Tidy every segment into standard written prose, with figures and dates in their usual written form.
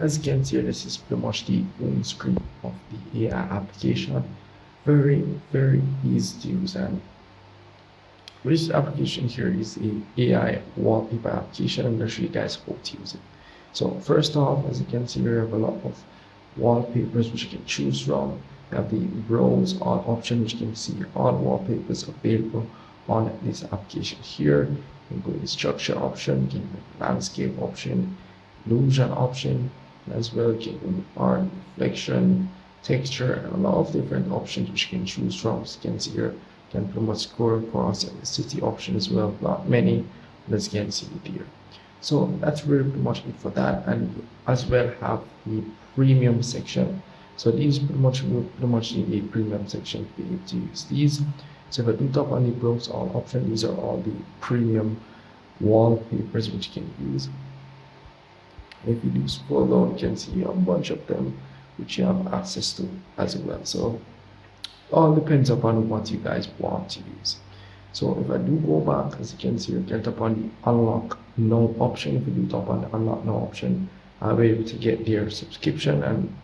As you can see, this is pretty much the home screen of the AI application. Very, very easy to use. And this application here is a AI wallpaper application. I'm going to show you guys how to use it. So first off, as you can see, we have a lot of wallpapers which you can choose from. You have the browse all option, which you can see all wallpapers available on this application here. You can go to the structure option, you can go landscape option, illusion option, as well you can go to art, reflection, texture, and a lot of different options which you can choose from. As you can see here, you can pretty much scroll across the city option as well, not many, as you can see it here. So that's really pretty much it for that, and as well have the premium section. So these pretty much need a premium section to be able to use these. So if I do tap on the browse all option, these are all the premium wallpapers which you can use. If you do scroll down, you can see a bunch of them which you have access to as well. So all depends upon what you guys want to use. So if I do go back, as you can see, you can tap on the unlock now option. If you do tap on the unlock now option, I'll be able to get their subscription and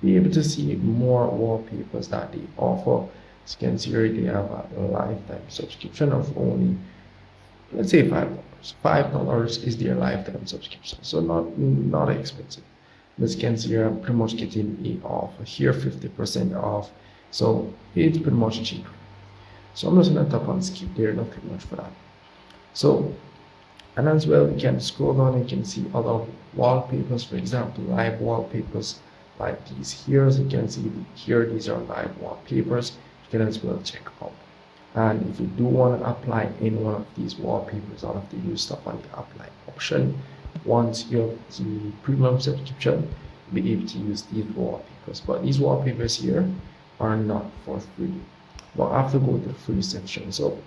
be able to see more wallpapers that they offer. As you can see here, they have a lifetime subscription of only, let's say $5. $5 is their lifetime subscription, so not expensive. As you can see here, I'm pretty much getting a offer here, 50% off. So it's pretty much cheap. So I'm just gonna tap on skip there, nothing much for that. So, and as well, you can scroll down and you can see other wallpapers, for example, live wallpapers like these here. As you can see here, these are live wallpapers. You can as well check out. And if you do want to apply any one of these wallpapers, all of the use stuff on the apply option. Once you have the premium subscription, you'll be able to use these wallpapers. But these wallpapers here are not for free. But I have to go to the free section. So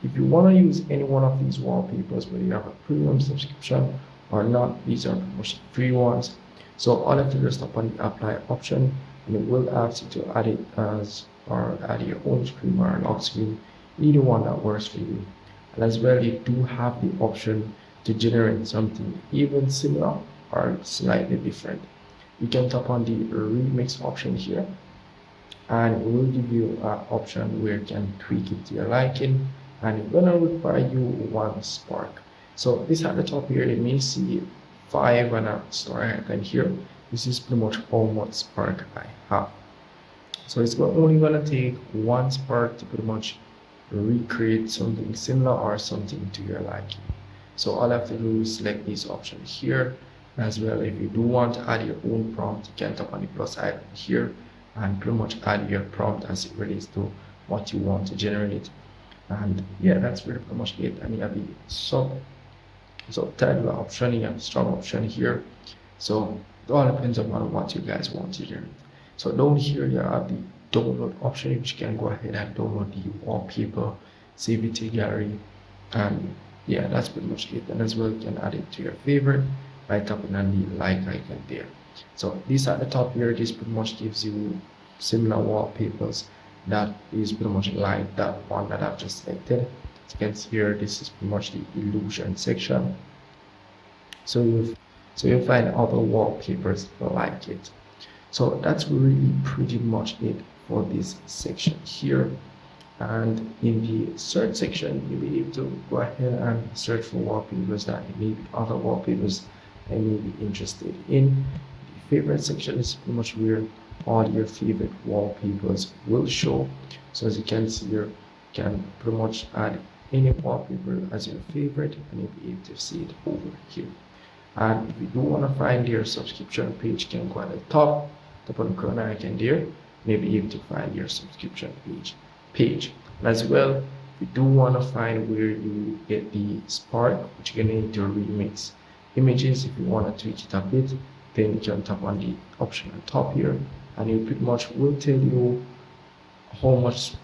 if you want to use any one of these wallpapers, whether you have a premium subscription or not, these are pretty much free ones. So all you have to do is tap on the apply option, and it will ask you to add it as or add your own screen or a lock screen, either one that works for you. And as well, you do have the option to generate something even similar or slightly different. You can tap on the remix option here, and it will give you an option where you can tweak it to your liking, and it's gonna require you one spark. So this at the top here, you may see 5 and a star icon here. This is pretty much how much spark I have. So it's only gonna take one spark to pretty much recreate something similar or something to your liking. So all I have to do is select this option here. As well, if you do want to add your own prompt, you can tap on the plus icon here and pretty much add your prompt as it relates to what you want to generate. And yeah, that's pretty much it. And you have the subtitle option, you have strong option here. So it all depends upon what you guys want to generate. So down here you have the download option, which you can go ahead and download the wallpaper, save it to your gallery, and yeah, that's pretty much it. And as well, you can add it to your favorite by tapping on the like icon there. So this at the top here, this pretty much gives you similar wallpapers that is pretty much like that one that I've just selected. As you can see here, this is pretty much the illusion section. So you'll find other wallpapers like it. So that's really pretty much it for this section here. And in the search section, you'll be able to go ahead and search for wallpapers that you may be other wallpapers that you may be interested in. The favorite section is pretty much where all your favorite wallpapers will show. So as you can see here, you can pretty much add any wallpaper as your favorite, and you'll be able to see it over here. And if you do want to find your subscription page, you can go at the top on the corner icon there, maybe able to find your subscription page. And as well, if you do want to find where you get the spark, which you're gonna need to remix images. If you want to tweak it a bit, then you can tap on the option on top here, and it pretty much will tell you how much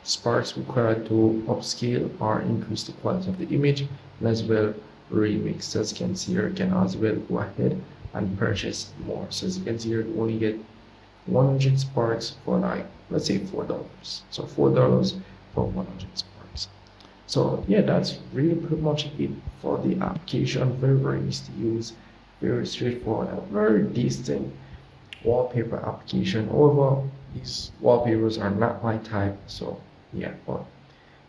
sparks required to upscale or increase the quality of the image, and as well remix. As you can see here, you can as well go ahead and purchase more. So as you can see here, you only get 100 sparks for like, let's say $4. So $4 for 100 sparks. So yeah, that's really pretty much it for the application. Very easy to use, very straightforward and very decent wallpaper application. However, these wallpapers are not my type, so yeah. But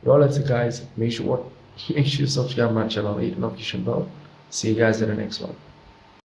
well, that's it, guys. Make sure you subscribe my channel, hit the notification bell. See you guys in the next one.